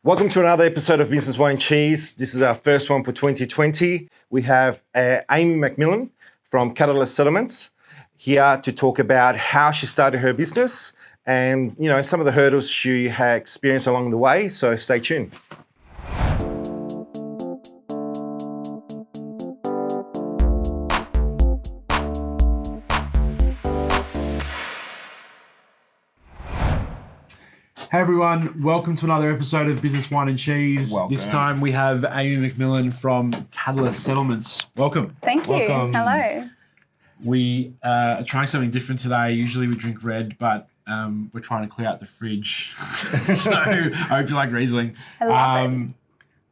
Welcome to another episode of Business Wine Cheese. This is our first one for 2020. We have Amy McMillan from Catalyst Settlements here to talk about how she started her business and some of the hurdles she had experienced along the way. So stay tuned. Hey everyone, welcome to another episode of Business Wine and Cheese. Welcome. This time we have Amy McMillan from Catalyst Settlements. Welcome. Thank you. Welcome. Hello. We are trying something different today. Usually we drink red, but we're trying to clear out the fridge. So I hope you like Riesling. I love it.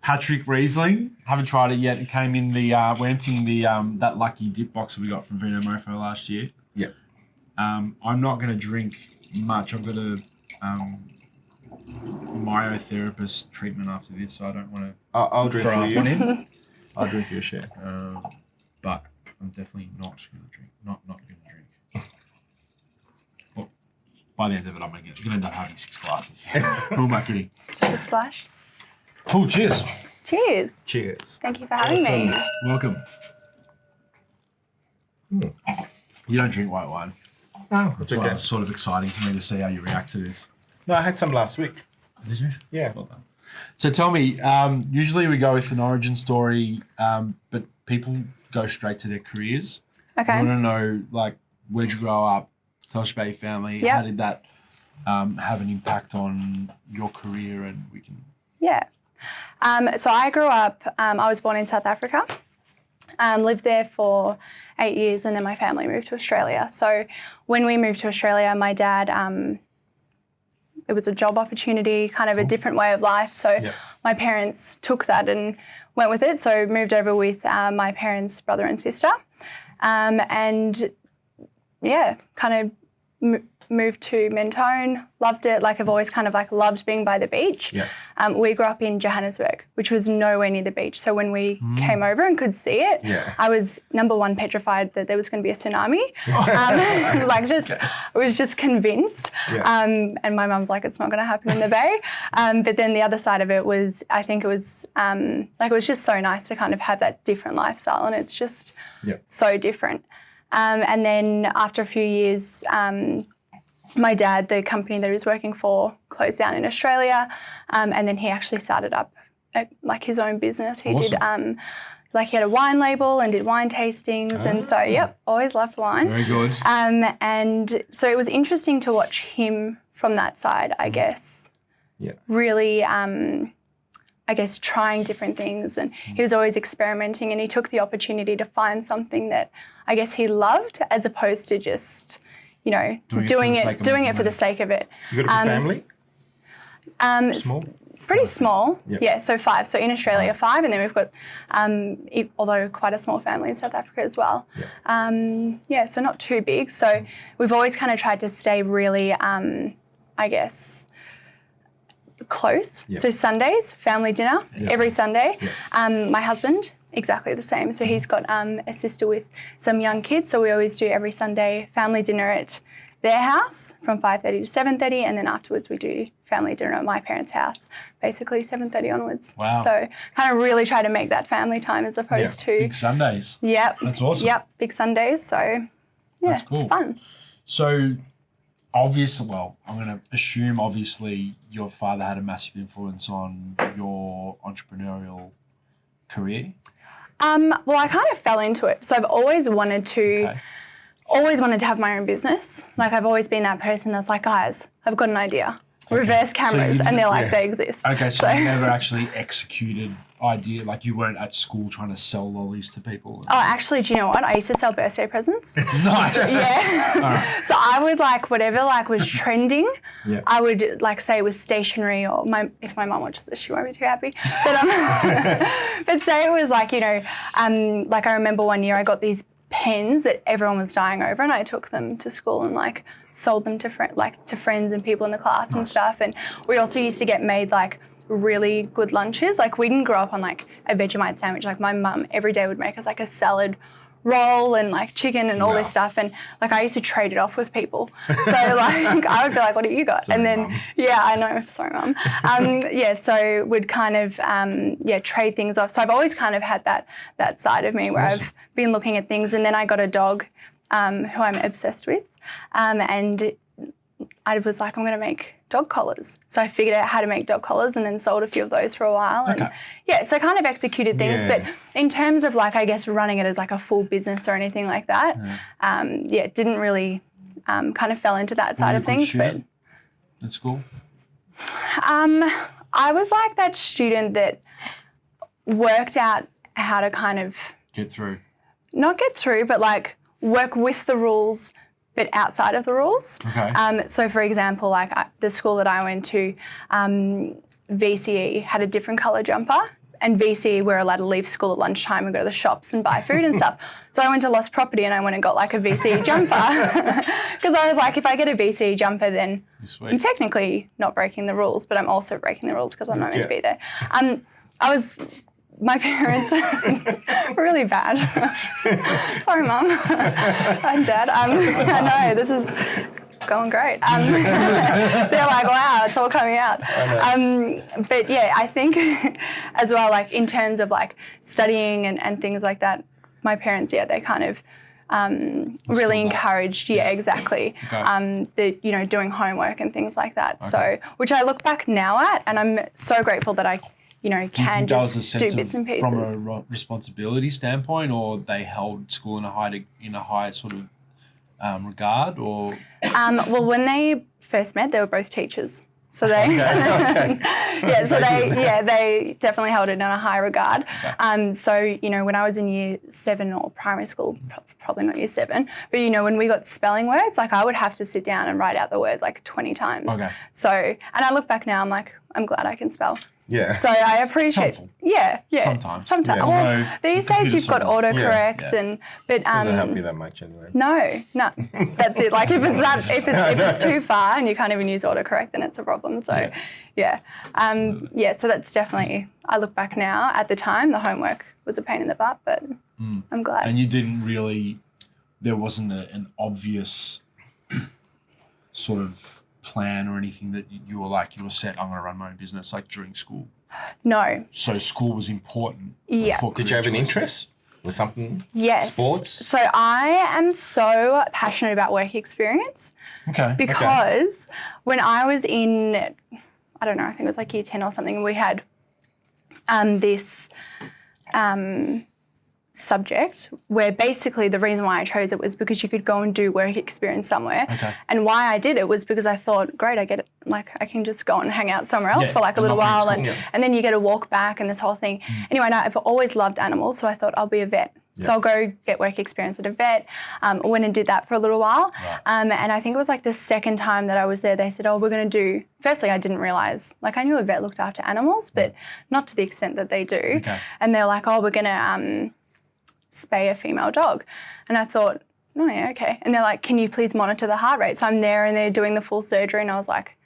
Patrick Riesling. Haven't tried it yet. It came in the, we're emptying the that lucky dip box that we got from Vino Mofo last year. Yep. I'm not going to drink much. I've got a myotherapist treatment after this, so I don't want to I'll drink throw for up you. on him. I'll drink your share. But I'm definitely not going to drink. Not going to drink. Well, by the end of it, I'm going to end up having 6 glasses. Who am I kidding? Just a splash. Oh, cheers. Cheers. Cheers. Thank you for having me. Welcome. You don't drink white wine. Oh, it's Well, okay. it's sort of exciting for me to see how you react to this. No, I had some last week. Did you? Yeah. Well done. So tell me, usually we go with an origin story, but people go straight to their careers. Okay. I want to know, like, where'd you grow up? Tell us about your family. Yep. How did that have an impact on your career? And we can... Yeah. So I grew up, I was born in South Africa, lived there for 8 years, and then my family moved to Australia. So when we moved to Australia, my dad, it was a job opportunity, kind of a different way of life. So my parents took that and went with it. So moved over with my parents' brother and sister. And yeah, kind of moved to Mentone, loved it. Like I've always kind of like loved being by the beach. Yeah. We grew up in Johannesburg, which was nowhere near the beach. So when we came over and could see it, I was number one petrified that there was going to be a tsunami. I was just convinced. Yeah. And my mum's like, it's not going to happen in the Bay. But then the other side of it was, I think it was it was just so nice to kind of have that different lifestyle, and it's just so different. And then after a few years, my dad, the company that he was working for, closed down in Australia, and then he actually started up his own business. He did he had a wine label and did wine tastings, and so always loved wine. Very good. And so it was interesting to watch him from that side, I guess. Yeah. Really, I guess trying different things, and he was always experimenting, and he took the opportunity to find something that I guess he loved, as opposed to just doing it for the sake of it. You got a big family? Small? Pretty small. Yep. Yeah, so 5. So in Australia, 5, and then we've got, although quite a small family in South Africa as well. Yeah. So not too big. So we've always kind of tried to stay really, I guess, close. Yep. So Sundays, family dinner every Sunday. Yep. My husband, exactly the same. So he's got a sister with some young kids. So we always do every Sunday family dinner at their house from 5:30 to 7:30, and then afterwards we do family dinner at my parents' house, basically 7:30 onwards. Wow. So kind of really try to make that family time as opposed to Big Sundays. Yep. That's awesome. Yep, big Sundays. So That's cool. it's fun. So I'm going to assume obviously your father had a massive influence on your entrepreneurial career. Well, I kind of fell into it. So I've always wanted to have my own business. Like I've always been that person that's like, guys, I've got an idea. Reverse cameras, So and they're like, they exist. Okay, so you never actually executed idea, like you weren't at school trying to sell lollies to people? Oh, actually, do you know what? I used to sell birthday presents. Nice. Yeah. All right. So I would whatever was trending, Yeah. I would say it was stationery, or if my mum watches this, she won't be too happy. But but say it was I remember one year I got these pens that everyone was dying over, and I took them to school and sold them to friends and people in the class and stuff. And we also used to get made really good lunches. We didn't grow up on a Vegemite sandwich. My mum every day would make us a salad, roll and like chicken and all this stuff, and like I used to trade it off with people. So like I would be like, what do you got? Sorry, and then Mum. yeah, I know, sorry mum. So we'd kind of trade things off. So I've always kind of had that side of me where I've been looking at things, and then I got a dog who I'm obsessed with, and I was like, I'm going to make dog collars. So I figured out how to make dog collars and then sold a few of those for a while. And so I kind of executed things. Yeah. But in terms of like, I guess, running it as like a full business or anything like that, didn't really kind of fell into that side of things. But at school? I was like that student that worked out how to kind of Get through. not get through, but like work with the rules, but outside of the rules. Okay. So, for example, like the school that I went to, VCE had a different colour jumper, and VCE we're allowed to leave school at lunchtime and go to the shops and buy food and stuff. So I went to Lost Property and I went and got like a VCE jumper because I was like, if I get a VCE jumper, then I'm technically not breaking the rules, but I'm also breaking the rules because I'm not meant to be there. My parents were really bad. Sorry, Mum and Dad. I know, this is going great. They're like, wow, it's all coming out. But yeah, I think as well, like in terms of like studying and things like that, my parents, they kind of really encouraged, exactly, the, doing homework and things like that. So, which I look back now at, and I'm so grateful that I can just do bits and pieces. From a responsibility standpoint, or they held school in a high sort of regard, or? Well, when they first met, they were both teachers. So they, they definitely held it in a high regard. So, when I was in year 7 or primary school, probably not year 7, but, when we got spelling words, like I would have to sit down and write out the words like 20 times. Okay. So, and I look back now, I'm like, I'm glad I can spell. Yeah. So I appreciate. Helpful. Yeah. Sometimes. Yeah. Well, these days you've got autocorrect but Doesn't help me that much anyway. No, that's it. Like if it's too far and you can't even use autocorrect, then it's a problem. So, so that's definitely. I look back now. At the time, the homework was a pain in the butt, but I'm glad. And you didn't really. There wasn't an obvious sort of plan or anything that you were set, I'm going to run my own business like during school? No. So school was important. Yeah. Did you have an interest or something? Yes. Sports? So I am so passionate about work experience. Okay. Because when I was in, I don't know, I think it was like year 10 or something, we had this subject where basically the reason why I chose it was because you could go and do work experience somewhere. Okay. And why I did it was because I thought, great, I get it. Like I can just go and hang out somewhere else for like a little while and then you get to walk back and this whole thing. Anyway, I've always loved animals, so I thought I'll be a vet. So I'll go get work experience at a vet. Went and did that for a little while. Right. And I think it was like the second time that I was there, they said, we're going to do, firstly, I didn't realise, like I knew a vet looked after animals, but not to the extent that they do. Okay. And they're like, we're going to spay a female dog. And I thought, oh yeah, okay. And they're like, can you please monitor the heart rate? So I'm there and they're doing the full surgery and I was like,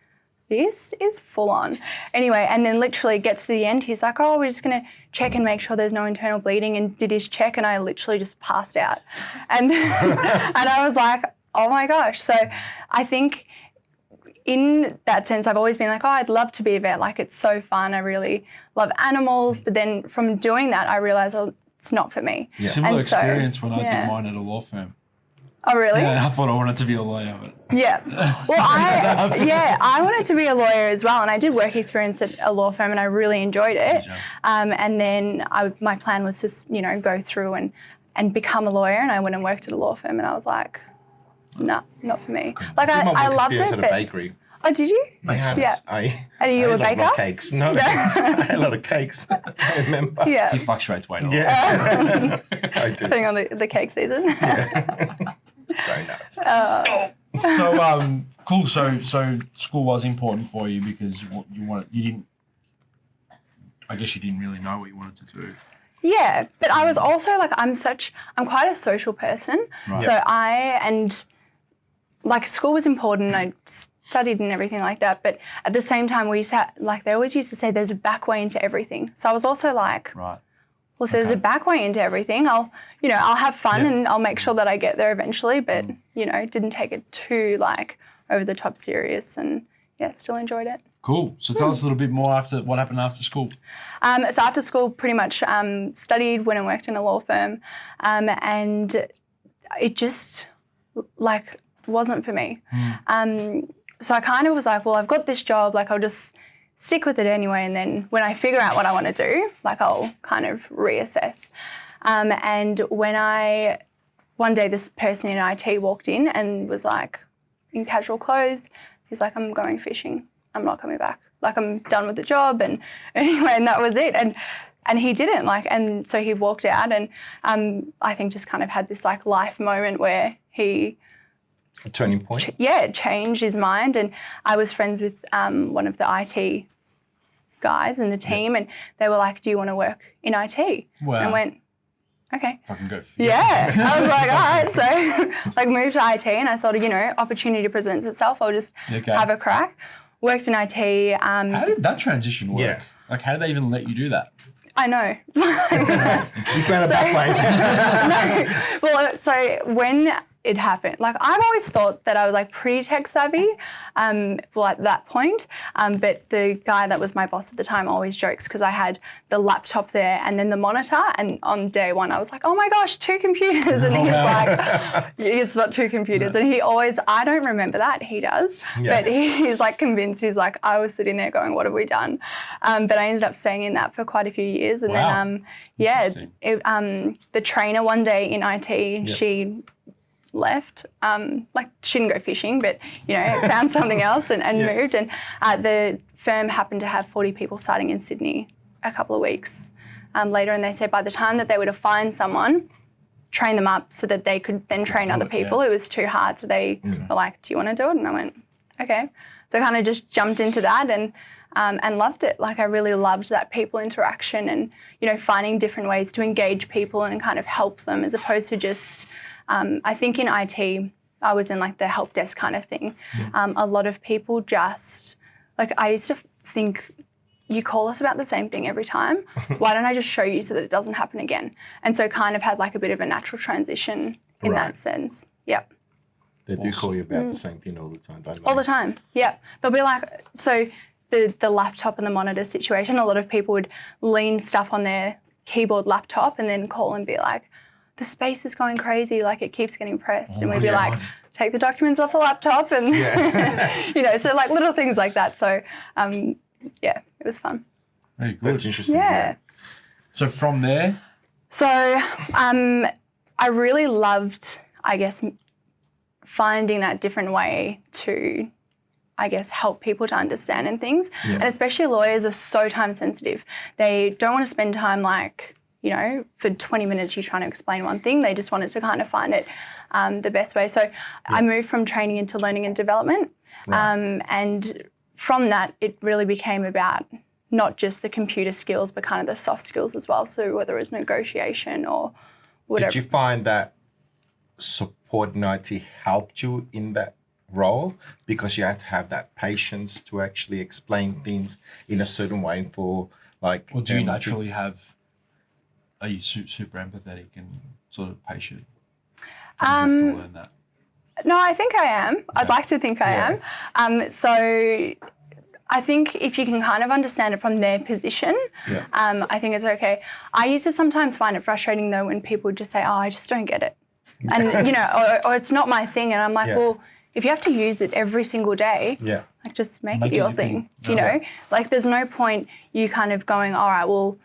this is full on. Anyway, and then literally gets to the end, he's like, we're just going to check and make sure there's no internal bleeding, and did his check and I literally just passed out. And, and I was like, oh my gosh. So I think in that sense, I've always been like, I'd love to be a vet. Like it's so fun. I really love animals. But then from doing that, I realized, it's not for me. Yeah. Similar and so, experience when I did mine at a law firm. Oh, really? Yeah, I thought I wanted to be a lawyer, but yeah. Well, I wanted to be a lawyer as well, and I did work experience at a law firm, and I really enjoyed it. And then my plan was to, go through and become a lawyer, and I went and worked at a law firm, and I was like, no, not for me. Like I loved it, at a but bakery. Oh, did you? Yeah. Are you a baker? Cakes. No, I had a lot of cakes. I remember. Yeah. he fluctuates way. Yeah. I do. Depending on the cake season. Yeah. Donuts. So cool. So school was important for you because you didn't really know what you wanted to do. Yeah, but I was also like, I'm quite a social person. Right. So school was important. I studied and everything like that. But at the same time, we used to they always used to say there's a back way into everything. So I was also like, right. well, if there's a back way into everything, I'll have fun and I'll make sure that I get there eventually. But, didn't take it too like over the top serious, and still enjoyed it. Cool. So tell us a little bit more after what happened after school. So after school, pretty much studied, went and worked in a law firm, and it just like wasn't for me. So I kind of was like, well, I've got this job, like I'll just stick with it anyway, and then when I figure out what I want to do, like I'll kind of reassess. And when one day this person in IT walked in and was like in casual clothes, he's like, I'm going fishing. I'm not coming back. Like I'm done with the job. And anyway, and that was it. And he didn't and so he walked out, and I think just kind of had this like life moment where he A turning point. changed his mind. And I was friends with one of the IT guys in the team, and they were like, do you want to work in IT? Wow. And I went, okay. Fucking go. Yeah. I was like, all right. So like moved to IT, and I thought, opportunity presents itself. I'll just have a crack. Worked in IT. How did that transition work? Yeah. Like, how did they even let you do that? I know. You found a back way. No. Well, so when it happened, like I've always thought that I was like pretty tech savvy, at that point. But the guy that was my boss at the time always jokes because I had the laptop there and then the monitor, and on day one I was like, oh my gosh, 2 computers, and he's like, it's not 2 computers, and he always, I don't remember that, he does, but he's like convinced. He's like, I was sitting there going, what have we done? But I ended up staying in that for quite a few years, and then the trainer one day in IT, she left, she didn't go fishing, but found something else and moved, and the firm happened to have 40 people starting in Sydney a couple of weeks later, and they said by the time that they were to find someone, train them up so that they could then train other people, it was too hard, so they were like, do you want to do it? And I went, okay. So I kind of just jumped into that and loved it. Like I really loved that people interaction and finding different ways to engage people and kind of help them, as opposed to just I think in IT, I was in like the help desk kind of thing. A lot of people just, like I used to think, you call us about the same thing every time. Why don't I just show you so that it doesn't happen again? And so kind of had like a bit of a natural transition in that sense. Yep. They do call you about the same thing all the time, don't they? All the time, yeah. They'll be like, so the laptop and the monitor situation, a lot of people would lean stuff on their keyboard laptop and then call and be like, the space is going crazy, like it keeps getting pressed. And we'd be like, take the documents off the laptop and, so like little things like that. So, it was fun. Very good. That's interesting. Yeah. So from there? So I really loved, I guess, finding that different way to, I guess, help people to understand and things. And especially lawyers are so time sensitive. They don't want to spend time like, for 20 minutes you're trying to explain one thing. They just wanted to kind of find it the best way. So I moved from training into learning and development. And from that, it really became about not just the computer skills, but kind of the soft skills as well. So whether it's negotiation or whatever. Did you find that support in IT helped you in that role? Because you had to have that patience to actually explain things in a certain way for like... Well, do you naturally are you super empathetic and sort of patient? Or do you have to learn that? No, I think I am. I'd like to think I am. So I think if you can kind of understand it from their position, I think it's okay. I used to sometimes find it frustrating though when people would just say, oh, I just don't get it. And, or it's not my thing. And I'm like, well, if you have to use it every single day, like just make it your thing, Like there's no point you kind of going, all right, well,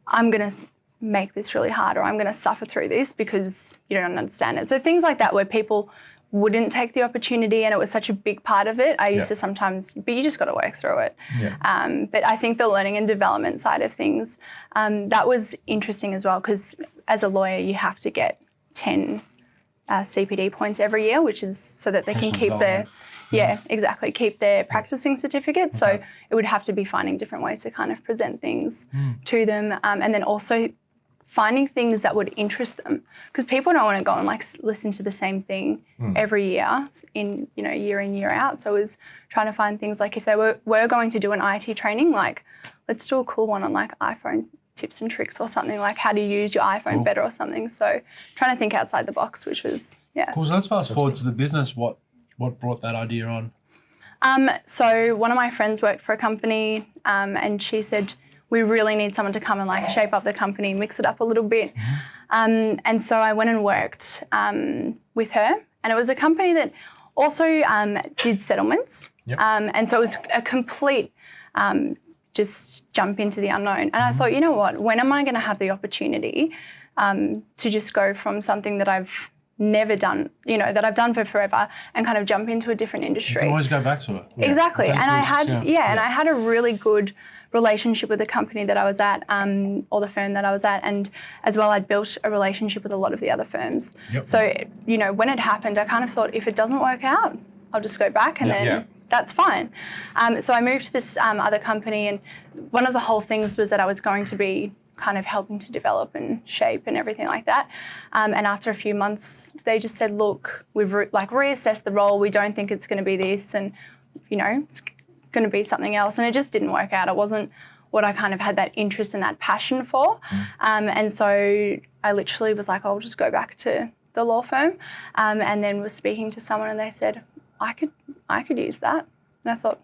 I'm going to make this really hard, or I'm going to suffer through this because you don't understand it. So things like that where people wouldn't take the opportunity and it was such a big part of it, I used to sometimes, but you just got to work through it. But I think the learning and development side of things, that was interesting as well, because as a lawyer you have to get 10 CPD points every year, which is so that they can keep their, keep their practicing certificates. So it would have to be finding different ways to kind of present things to them, and then also finding things that would interest them, because people don't want to go and like listen to the same thing every year in year in year out. So it was trying to find things like if they were going to do an IT training, like let's do a cool one on like iPhone tips and tricks or something, like how to use your iPhone better or something. So trying to think outside the box, which was, Cool. So let's fast forward to the business. What brought that idea on? So one of my friends worked for a company and she said, we really need someone to come and like shape up the company, mix it up a little bit. And so I went and worked with her, and it was a company that also did settlements. And so it was a complete just jump into the unknown. And I thought, you know what, when am I going to have the opportunity to just go from something that I've never done, that I've done for forever, and kind of jump into a different industry. You can always go back to it. Exactly. Okay, And I cool. had, and I had a really good relationship with the company that I was at, or the firm that I was at, and as well I'd built a relationship with a lot of the other firms. So, when it happened, I kind of thought, if it doesn't work out, I'll just go back and then that's fine. So I moved to this other company, and one of the whole things was that I was going to be kind of helping to develop and shape and everything like that. And after a few months, they just said, look, we've reassessed the role. We don't think it's going to be this, and, it's going to be something else. And it just didn't work out. It wasn't what I kind of had that interest and that passion for. And so I literally was like, I'll just go back to the law firm. And then was speaking to someone and they said, I could use that. And I thought,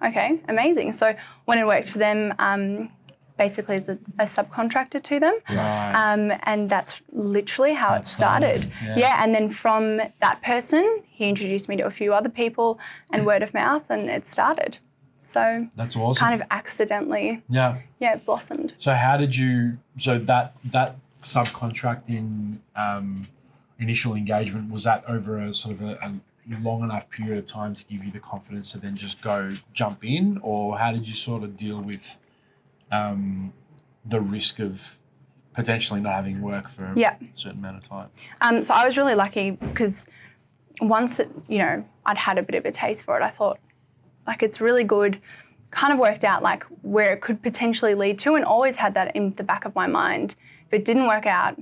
okay, amazing. So went and worked for them, basically as a subcontractor to them. And that's literally how it started. And then from that person, he introduced me to a few other people and word of mouth, and it started. So that's awesome. Kind of accidentally, it blossomed. So how did you, that subcontracting initial engagement, was that over a sort of a long enough period of time to give you the confidence to then just jump in, or how did you sort of deal with the risk of potentially not having work for a certain amount of time? So I was really lucky because once I'd had a bit of a taste for it, I thought, it's really good. Kind of worked out where it could potentially lead to, and always had that in the back of my mind. If it didn't work out,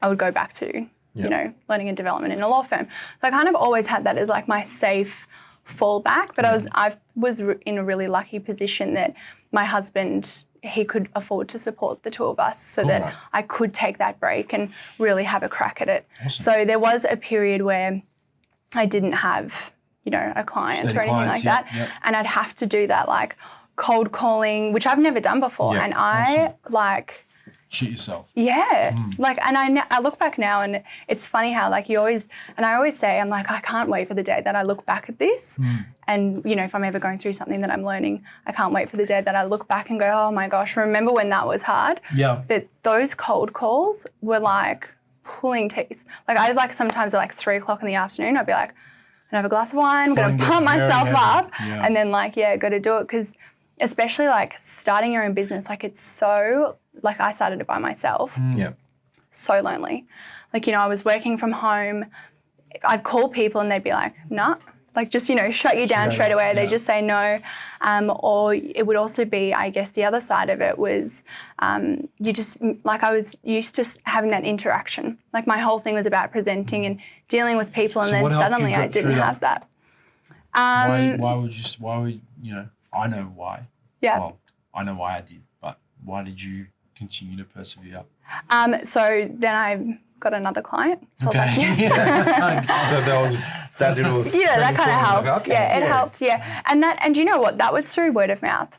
I would go back to learning and development in a law firm. So I kind of always had that as my safe fallback. But I was in a really lucky position that my husband, he could afford to support the two of us, so that I could take that break and really have a crack at it. Awesome. So there was a period where I didn't have a client or anything like that. And I'd have to do that cold calling, which I've never done before. And I shoot yourself. Yeah. And I look back now, and it's funny how you always, and I always say, I'm I can't wait for the day that I look back at this. And, if I'm ever going through something that I'm learning, I can't wait for the day that I look back and go, oh my gosh, remember when that was hard? But those cold calls were pulling teeth. I'd sometimes at 3 o'clock in the afternoon, I'd be I'm gonna have a glass of wine, I'm going to pump myself up, and then got to do it. Because especially starting your own business, it's so, I started it by myself. So lonely. I was working from home, I'd call people and they'd be nah. Just, shut you down straight away. They just say no. Or it would also be, I guess, the other side of it was you just, I was used to having that interaction. My whole thing was about presenting and dealing with people, and then suddenly I didn't have that. Why would I know why. Well, I know why I did, but why did you continue to persevere? So then I got another client. So I was yes. So that was that little that kind of helped. It helped. And you know what? That was through word of mouth.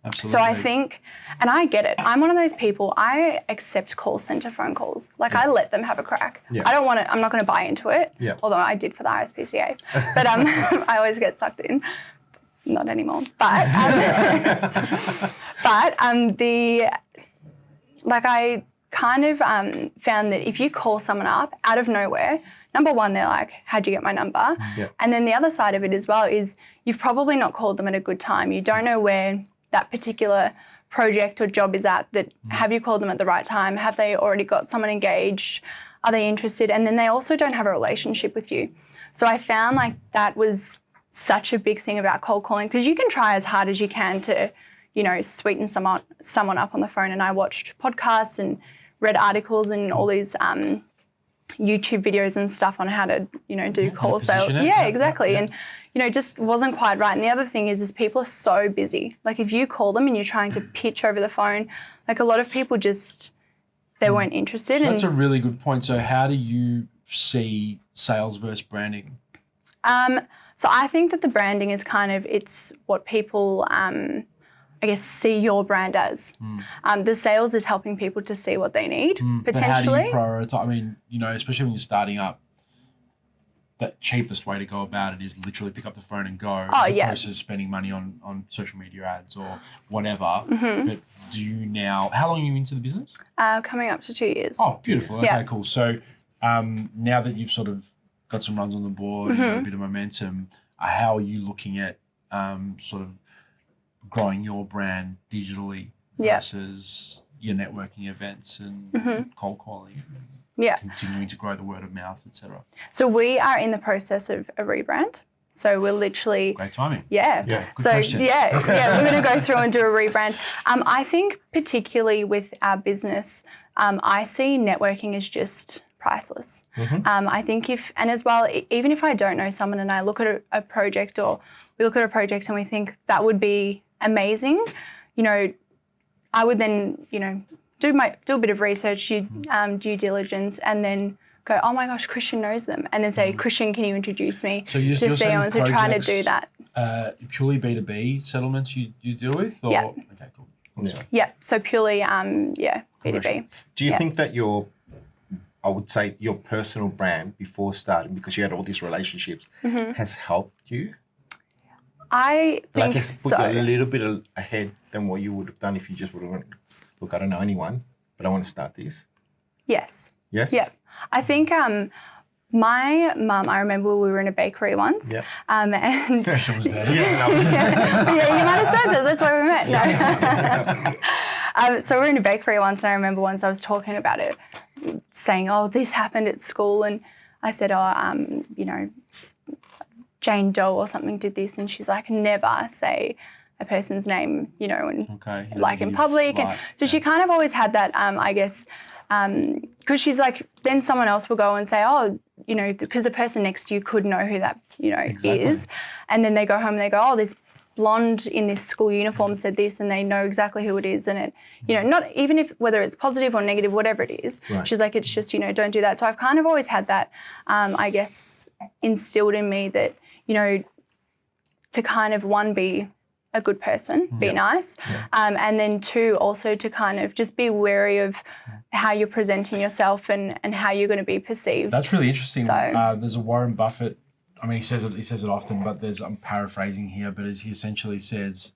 Absolutely. So I think, and I get it. I'm one of those people. I accept call center phone calls. I let them have a crack. I don't want to. I'm not going to buy into it. Although I did for the RSPCA, but I always get sucked in. Not anymore. But I kind of found that if you call someone up out of nowhere, number one, they're how'd you get my number? And then the other side of it as well is you've probably not called them at a good time. You don't know where that particular project or job is at. That have you called them at the right time? Have they already got someone engaged? Are they interested? And then they also don't have a relationship with you. So I found that was such a big thing about cold calling, because you can try as hard as you can to, sweeten someone up on the phone. And I watched podcasts and read articles and all these YouTube videos and stuff on how to, do call position sales. it. Yeah, Yeah, exactly. yeah. And, just wasn't quite right. And the other thing is people are so busy. Like if you call them and you're trying to pitch over the phone, like a lot of people just, they weren't interested. So that's a really good point. So how do you see sales versus branding? So I think that the branding is it's what people, see your brand as. The sales is helping people to see what they need, But how do potentially. you prioritize? I mean, especially when you're starting up, the cheapest way to go about it is literally pick up the phone and go, Oh, as yeah. opposed to spending money on social media ads or whatever. Mm-hmm. But do you now, how long are you into the business? Coming up to 2 years. Oh, beautiful. Okay, Yeah. cool. So now that you've sort of got some runs on the board, Mm-hmm. you've got a bit of momentum, how are you looking at sort of growing your brand digitally Yeah. versus your networking events and cold calling, Yeah. continuing to grow the word of mouth, etc. So we are in the process of a rebrand. So we're literally, Great timing. yeah. Yeah. Good So question. we're going to go through and do a rebrand. I think particularly with our business, I see networking as just priceless. I think even if I don't know someone and I look at a project or we look at a project and we think that would be amazing, I would then, do a bit of research, due diligence, and then go, oh my gosh, Christian knows them, and then say, Christian, can you introduce me So you're to saying Theons? We're trying to do projects, that. Purely B2B settlements you deal with? Or? Yeah. Okay, cool. Yeah. Yeah, so purely, B2B. Do you Yeah. think that I would say your personal brand before starting, because you had all these relationships, has helped you? I Like think it's put so. you a little bit ahead than what you would have done if you just would have went, look, I don't know anyone, but I want to start this. Yes. Yes? Yeah. I think my mum, I remember we were in a bakery once. Yeah. And Christian was there. Yeah, no. yeah, you might have said this. That's why we met. No. So we were in a bakery once, and I remember once I was talking about it, saying, "Oh, this happened at school," and I said, "Oh, Jane Doe or something did this," and she's like, "Never say a person's name, and Okay. like in public." And so she kind of always had that, because she's like, then someone else will go and say, oh, because the person next to you could know who that, Exactly. is. And then they go home and they go, oh, this blonde in this school uniform said this, and they know exactly who it is. And it, not even if whether it's positive or negative, whatever it is, Right. she's like, it's just, don't do that. So I've kind of always had that, instilled in me that, to kind of be a good person, be nice, and then two, also to kind of just be wary of how you're presenting yourself and how you're going to be perceived. That's really interesting. So- There's a Warren Buffett. I mean, he says it often, but I'm paraphrasing here. But as he essentially says,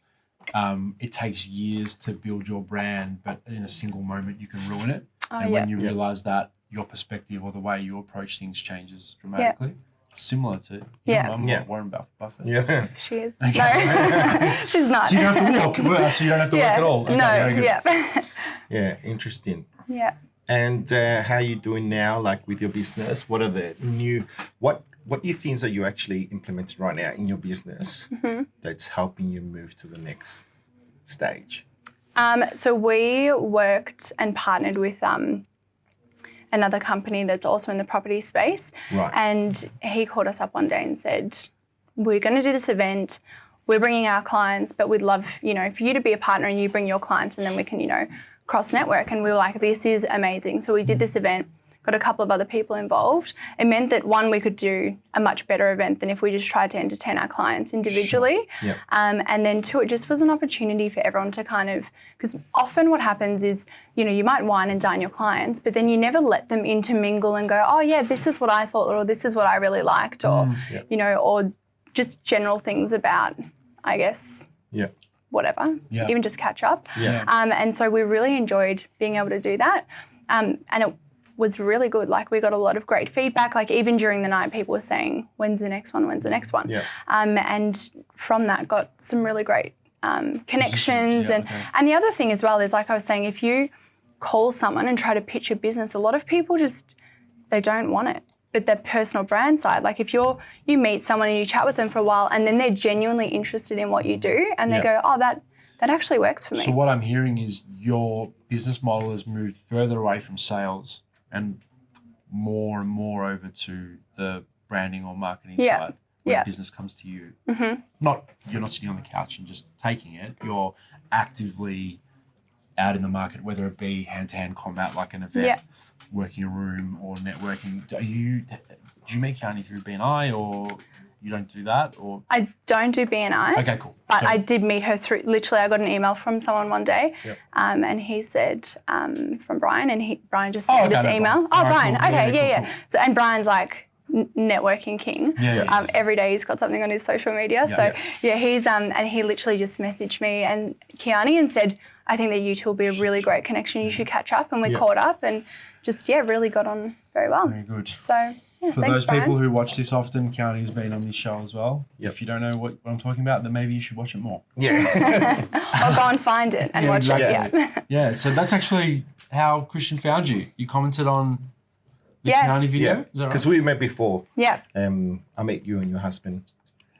it takes years to build your brand, but in a single moment you can ruin it. And when you realise that, your perspective or the way you approach things changes dramatically. Similar to your mum, Yeah. Warren Buffett. Yeah. She is. Okay. No, she's not. So you don't have to walk. So you don't have to work at all. Okay, no, very good. yeah. Yeah, interesting. Yeah. And how are you doing now, like with your business? What are the new, what new things are you actually implementing right now in your business that's helping you move to the next stage? So we worked and partnered with another company that's also in the property space. Right. And he called us up one day and said, we're going to do this event. We're bringing our clients, but we'd love, for you to be a partner and you bring your clients, and then we can, cross network. And we were like, this is amazing. So we did this event, got a couple of other people involved. It meant that one, we could do a much better event than if we just tried to entertain our clients individually. Sure. And then two, it just was an opportunity for everyone to kind of, because often what happens is, you might wine and dine your clients, but then you never let them intermingle and go, oh yeah, this is what I thought, or this is what I really liked, or, or just general things about, I guess, whatever, even just catch up. Yeah. And so we really enjoyed being able to do that. And it was really good. Like, we got a lot of great feedback. Like, even during the night, people were saying, when's the next one? When's the next one? Yeah. And from that, got some really great connections. Yeah, and okay. and the other thing as well is, like I was saying, if you call someone and try to pitch a business, a lot of people they don't want it. But their personal brand side, like if you meet someone and you chat with them for a while, and then they're genuinely interested in what you do, and they go, oh, that actually works for me. So what I'm hearing is your business model has moved further away from sales, and more and more over to the branding or marketing Yeah. side when Yeah. business comes to you? Mhm. You're not sitting on the couch and just taking it. You're actively out in the market, whether it be hand-to-hand combat like an event, Yeah. working a room, or networking. Do you meet Kearney through BNI, or you don't do that? Or I don't do BNI. okay, cool. But So- I did meet her through, literally I got an email from someone one day Yep. and he said, from Brian, and Brian just sent Oh, me this okay, no email. problem. Oh, Alright, Brian, cool. okay, Yeah, yeah. cool. So, and Brian's like networking king. Yeah. Every day he's got something on his social media. Yeah. So yeah, he's, and he literally just messaged me and Kearney and said, I think that you two will be a really great connection. You should catch up. And we Yeah. caught up and just, really got on very well. Very good. So yeah, For thanks, those Brian. people who watch this often, Kearney's been on this show as well. Yep. If you don't know what I'm talking about, then maybe you should watch it more. Yeah. I'll go and find it and Yeah, watch exactly. it. Yeah. Yeah, so that's actually how Christian found you. You commented on the Yeah. Kearney video. Yeah. Is that Because right? we met before. Yeah. I met you and your husband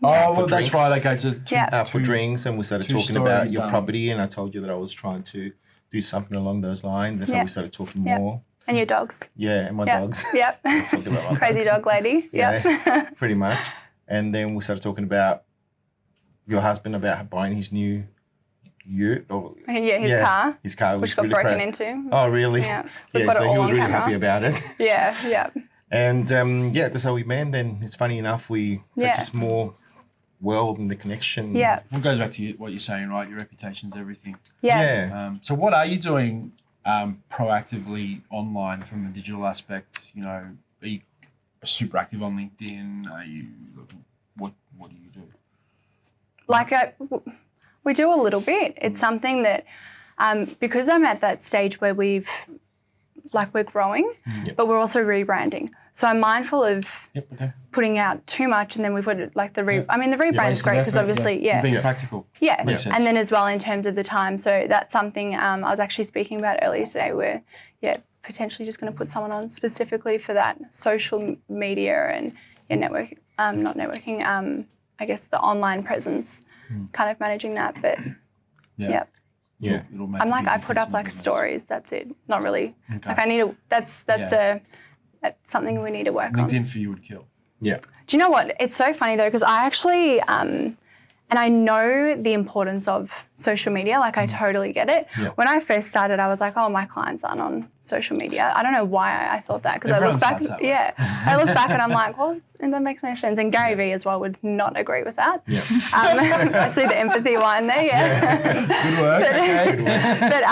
Oh, for well, that's drinks. right. Okay, so two, Yeah. for two- drinks, and we started talking two-story about your barn. property, and I told you that I was trying to do something along those lines. That's how Yeah. we started talking Yeah. more. And your dogs. Yeah, and my Yeah. dogs. Yep. Let's talk about my Crazy dogs. dog lady. Yeah. Yep. Pretty much. And then we started talking about your husband about buying his new ute or Yeah, his car, His car was which got really broken proud. into. Oh, really? Yeah. We've Yeah, got it so he all was on really camera. happy about it. Yeah, yeah. And yeah, that's how we met. And then it's funny enough, such Yeah. a small world and the connection. Yeah. What goes back to what you're saying, right? Your reputation's everything. Yeah. Yeah. So what are you doing proactively online from a digital aspect? You know, are you super active on LinkedIn? Are you what do you do? Like we do a little bit. It's something that because I'm at that stage where we're growing, Yep. but we're also rebranding. So I'm mindful of Yep. Okay. putting out too much, and then we've got like the Yeah. I mean, the rebrand is Wasted great because effort, obviously, You're yeah. being Yeah. practical. Yeah, Makes sense. and then as well in terms of the time. So that's something I was actually speaking about earlier today where, potentially just going to put someone on specifically for that social media and not networking, I guess the online presence, kind of managing that. But yeah, Yeah. It'll make I'm a like, big I put difference up in like business. stories, that's it. Not really. Okay. Like I need to, that's that's something we need to work on. LinkedIn for you would kill. Yeah. Do you know what? It's so funny though, because I actually, and I know the importance of social media, like I totally get it. Yeah. When I first started, I was like, oh, my clients aren't on social media. I don't know why I thought that, because I Everyone look back, starts that way. I look back and I'm like, well, and that makes no sense. And Gary Vee as well would not agree with that. Yeah. I see the empathy line there, yeah. Good work. Okay. But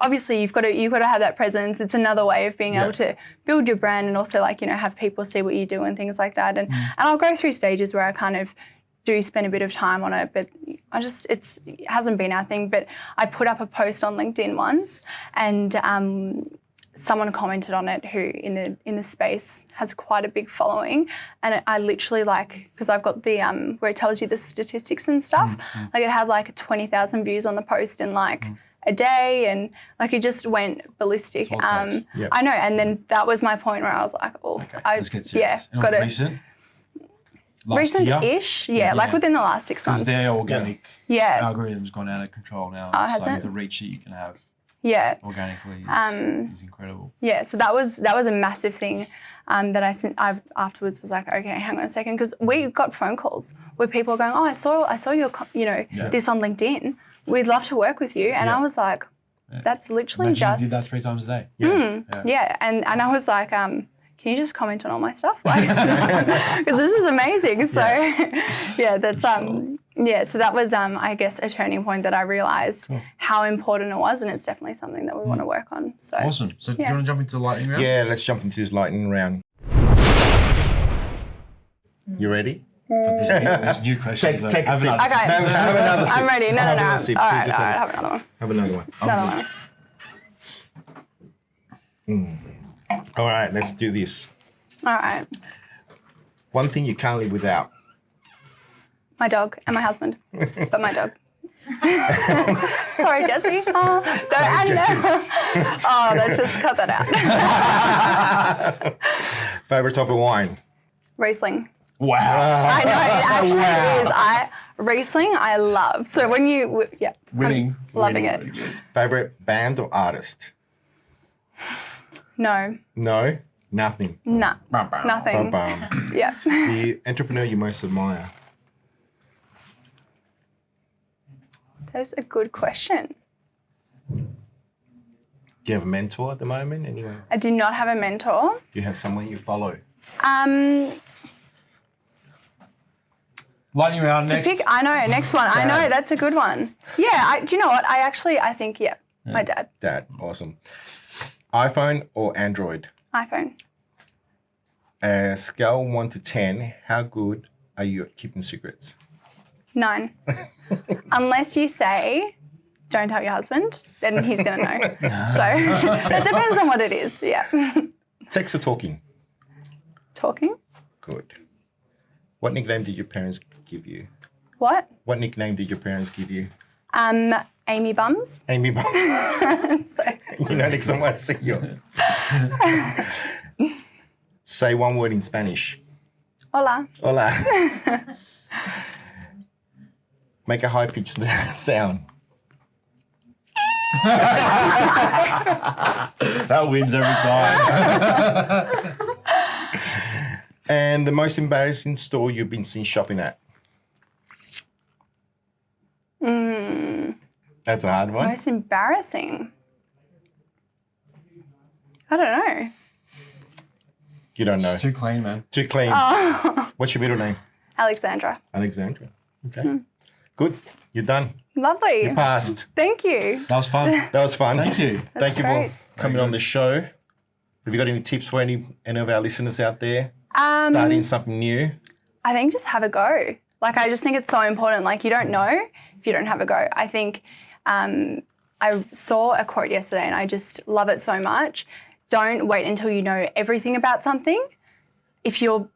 obviously you've got to have that presence. It's another way of being Yeah. able to build your brand and also have people see what you do and things like that. And I'll go through stages where I kind of do spend a bit of time on it, but it hasn't been our thing. But I put up a post on LinkedIn once, and someone commented on it who in the space has quite a big following, and I literally because I've got the where it tells you the statistics and stuff. Like it had 20,000 views on the post in a day, and it just went ballistic. It's all close. Yeah. I know, and then that was my point where I was like, oh, Okay. I Let's get serious. And it got was it. recent. Last year. Recent-ish, like within the last 6 Because months. their organic Yeah, algorithm's gone out of control now. Oh, has so it? the reach that you can have yeah. organically is incredible. Yeah, so that was a massive thing that I afterwards was like, okay, hang on a second, because we got phone calls where people are going, oh, I saw your this on LinkedIn. We'd love to work with you, and Yeah. I was like, that's literally Imagine just you did that 3 times a day. yeah, and I was like, can you just comment on all my stuff? Because this is amazing. So yeah, that's so that was I guess a turning point that I realised how important it was, and it's definitely something that we want to work on. So Awesome. So do you want to jump into the lightning round? Yeah, let's jump into this lightning round. You ready? But there's new questions. though. Take a Have sip. another Okay. sip. Have another sip. I'm ready. No. Have All another sip. right, Just have another one. have another one. Another one. All right, let's do this. All right. One thing you can't live without. My dog and my husband, but my dog. Sorry, Jesse. Oh, let's just cut that out. Favorite type of wine? Riesling. Wow. I know, it actually Wow. is. Riesling, I love. So when Winning. I'm loving Winning. it. Favorite band or artist? No. No? Nothing. Nah, Bum, bum. nothing. Bum. Yeah. The entrepreneur you most admire? That is a good question. Do you have a mentor at the moment? Anyone? I do not have a mentor. Do you have someone you follow? Lightning round next. I know, next one. I know, Dad. that's a good one. Yeah, do you know what? I think, my dad. Dad, awesome. iPhone or Android? iPhone. Scale 1 to 10, how good are you at keeping secrets? 9. Unless you say, don't tell your husband, then he's going to know. So that depends on what it is. Yeah. Text or talking? Talking. Good. What nickname did your parents give you? What? What nickname did your parents give you? Amy Bums. Amy Bum. You know, next time I see you. Say one word in Spanish. Hola. Hola. Make a high-pitched sound. That wins every time. And the most embarrassing store you've been seen shopping at? That's a hard one. Most embarrassing. I don't know. You don't know. It's too clean, man. Too clean. What's your middle name? Alexandra. Alexandra. Okay. Good. You're done. Lovely. You passed. Thank you. That was fun. That was fun. Thank you. Thank you great. for coming on the show. Have you got any tips for any of our listeners out there starting something new? I think just have a go. Like, I just think it's so important. Like, you don't know if you don't have a go. I think I saw a quote yesterday and I just love it so much. Don't wait until you know everything about something. If you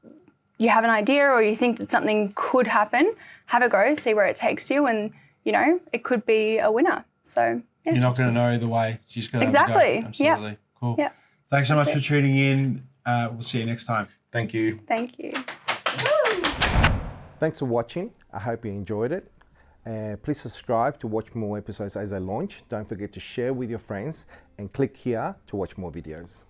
have an idea or you think that something could happen, have a go, see where it takes you, and, you know, it could be a winner. So, yeah. You're not going to know either way. You just got to Exactly. Have a go. Absolutely. Yeah. Cool. Yeah. Thanks so much for tuning in. We'll see you next time. Thank you. Thank you. Thanks for watching. I hope you enjoyed it. Please subscribe to watch more episodes as they launch. Don't forget to share with your friends and click here to watch more videos.